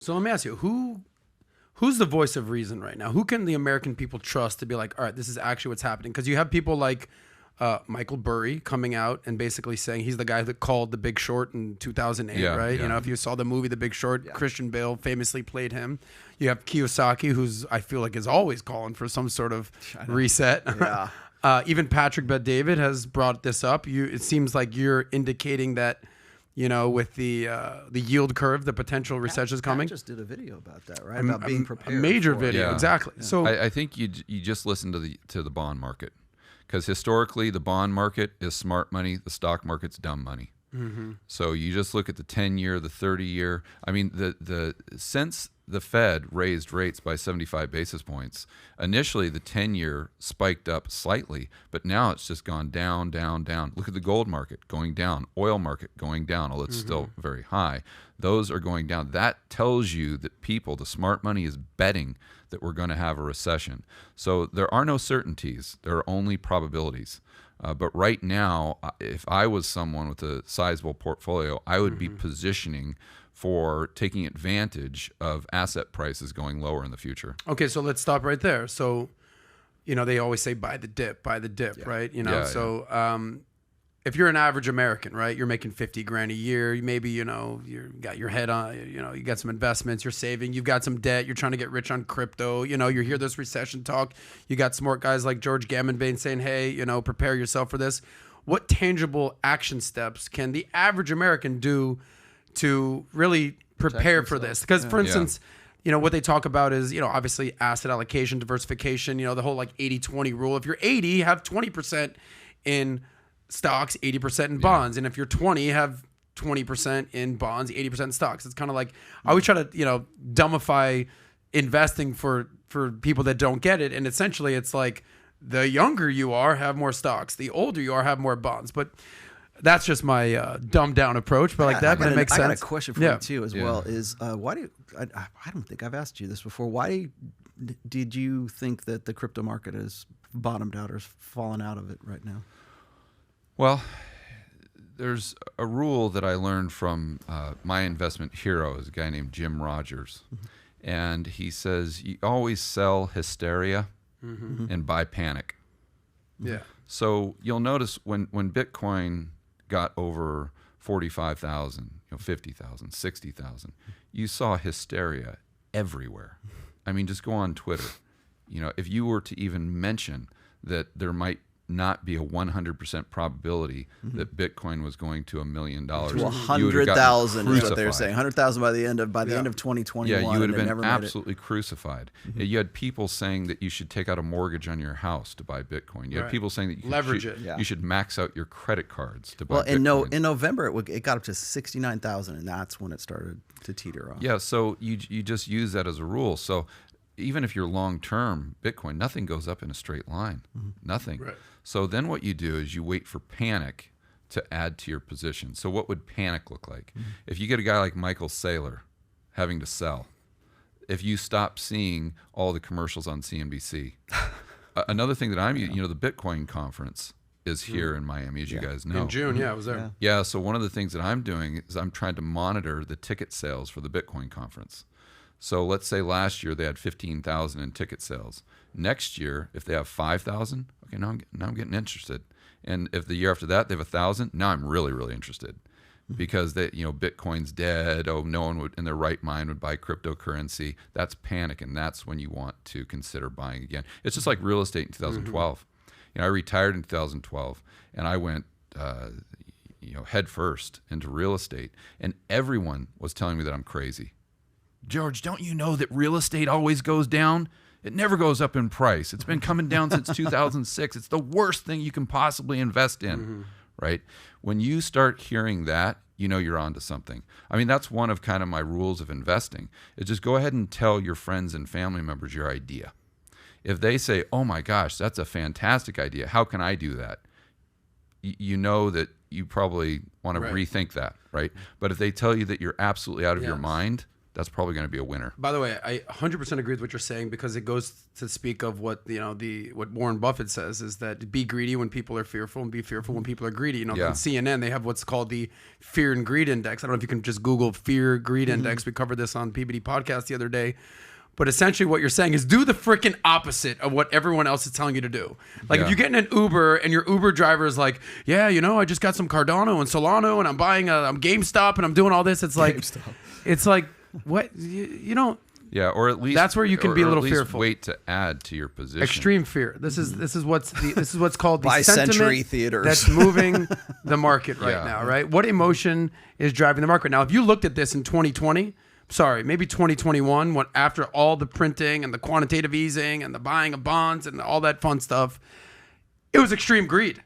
So let me ask you, who's the voice of reason right now? Who can the American people trust to be like, all right, this is actually what's happening? Because you have people like Michael Burry coming out and basically saying he's the guy that called The Big Short in 2008, right? Yeah. You know, if you saw the movie The Big Short, Christian Bale famously played him. You have Kiyosaki, who's I feel like is always calling for some sort of reset. Yeah. Even Patrick Bet-David has brought this up. It seems like you're indicating that, you know, with the yield curve, the potential recession is coming. I just did a video about that, right? About being prepared. A major for it. video, exactly. Yeah. So I think you just listen to the bond market, because historically the bond market is smart money, the stock market's dumb money. Mm-hmm. So you just look at the 10-year, the 30-year. I mean, since the Fed raised rates by 75 basis points, initially the 10-year spiked up slightly, but now it's just gone down, down, down. Look at the gold market going down, oil market going down, although it's still very high. Those are going down. That tells you that the smart money is betting that we're going to have a recession. So there are no certainties. There are only probabilities. But right now, if I was someone with a sizable portfolio, I would be positioning for taking advantage of asset prices going lower in the future. Okay, so let's stop right there. So, you know, they always say buy the dip, right? You know, if you're an average American, right, you're making 50 grand a year, maybe, you know, you got your head on, you know, you got some investments, you're saving, you've got some debt, you're trying to get rich on crypto, you know, you hear this recession talk, you got smart guys like George Gammon saying, hey, you know, prepare yourself for this. What tangible action steps can the average American do to really prepare for this? Because, for instance, you know, what they talk about is, you know, obviously asset allocation, diversification, you know, the whole like 80-20 rule. If you're 80, have 20% in stocks, 80% in bonds. And if you're 20, have 20% in bonds, 80% in stocks. It's kind of like, I always try to, you know, dumbify investing for people that don't get it. And essentially it's like the younger you are, have more stocks. The older you are, have more bonds. But that's just my dumbed down approach, but like that, but it makes sense. I got a question for you too, as well. Is why do I don't think I've asked you this before. Why did you think that the crypto market has bottomed out or has fallen out of it right now? Well, there's a rule that I learned from my investment hero, is a guy named Jim Rogers, and he says you always sell hysteria and buy panic. Yeah. So you'll notice when Bitcoin got over 45,000, you know, 50,000, 60,000, you saw hysteria everywhere. I mean, just go on Twitter. You know, if you were to even mention that there might not be a 100% probability that Bitcoin was going to $1 million, to 100,000 is what they're saying. 100,000 by the end of 2021. Yeah, you would have been absolutely absolutely crucified. You had people saying that you should take out a mortgage on your house to buy Bitcoin. You had people saying that you should max out your credit cards to buy Bitcoin. Well, in November it got up to 69,000, and that's when it started to teeter off. Yeah, so you just use that as a rule. So even if you're long-term Bitcoin, nothing goes up in a straight line. Nothing. Right. So then what you do is you wait for panic to add to your position. So what would panic look like? If you get a guy like Michael Saylor having to sell, if you stop seeing all the commercials on CNBC. Another thing that I'm, you know, the Bitcoin conference is here in Miami, as you guys know. In June, I was there. Yeah, so one of the things that I'm doing is I'm trying to monitor the ticket sales for the Bitcoin conference. So let's say last year they had 15,000 in ticket sales. Next year, if they have 5,000, okay, now I'm getting interested. And if the year after that they have 1,000, now I'm really, really interested, because Bitcoin's dead. Oh, no one would in their right mind would buy cryptocurrency. That's panic, and that's when you want to consider buying again. It's just like real estate in 2012. You know, I retired in 2012, and I went head first into real estate, and everyone was telling me that I'm crazy. George, don't you know that real estate always goes down? It never goes up in price. It's been coming down since 2006. It's the worst thing you can possibly invest in, right? When you start hearing that, you know you're onto something. I mean, that's one of kind of my rules of investing, is just go ahead and tell your friends and family members your idea. If they say, oh my gosh, that's a fantastic idea, how can I do that? You know that you probably want to rethink that, right? But if they tell you that you're absolutely out of your mind, that's probably going to be a winner. By the way, I 100% agree with what you're saying, because it goes to speak of what what Warren Buffett says, is that be greedy when people are fearful and be fearful when people are greedy. On CNN, they have what's called the Fear and Greed Index. I don't know if you can just Google Fear Greed Index. We covered this on PBD podcast the other day. But essentially what you're saying is do the freaking opposite of what everyone else is telling you to do. Like if you get in an Uber and your Uber driver is like, yeah, I just got some Cardano and Solano and I'm buying I'm GameStop and I'm doing all this. It's like, what? You don't. Yeah, or at least that's where you can be a little fearful. Wait to add to your position. Extreme fear. This is what's called the sentiment theaters. That's moving the market right now. Right? What emotion is driving the market now? If you looked at this in 2020. Sorry, maybe 2021, when after all the printing and the quantitative easing and the buying of bonds and all that fun stuff, it was extreme greed,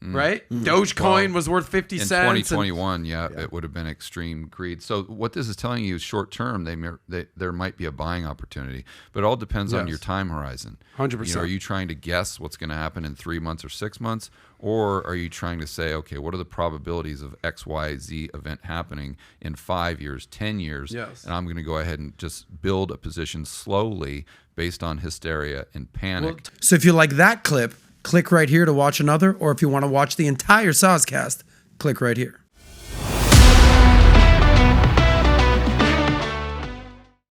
right? Dogecoin was worth 50 cents. In 2021, it would have been extreme greed. So what this is telling you is short term, there might be a buying opportunity, but it all depends on your time horizon. 100%. Are you trying to guess what's going to happen in 3 months or 6 months? Or are you trying to say, okay, what are the probabilities of X, Y, Z event happening in 5 years, 10 years? Yes. And I'm going to go ahead and just build a position slowly based on hysteria and panic. So if you like that clip, click right here to watch another. Or if you want to watch the entire Soscast, click right here.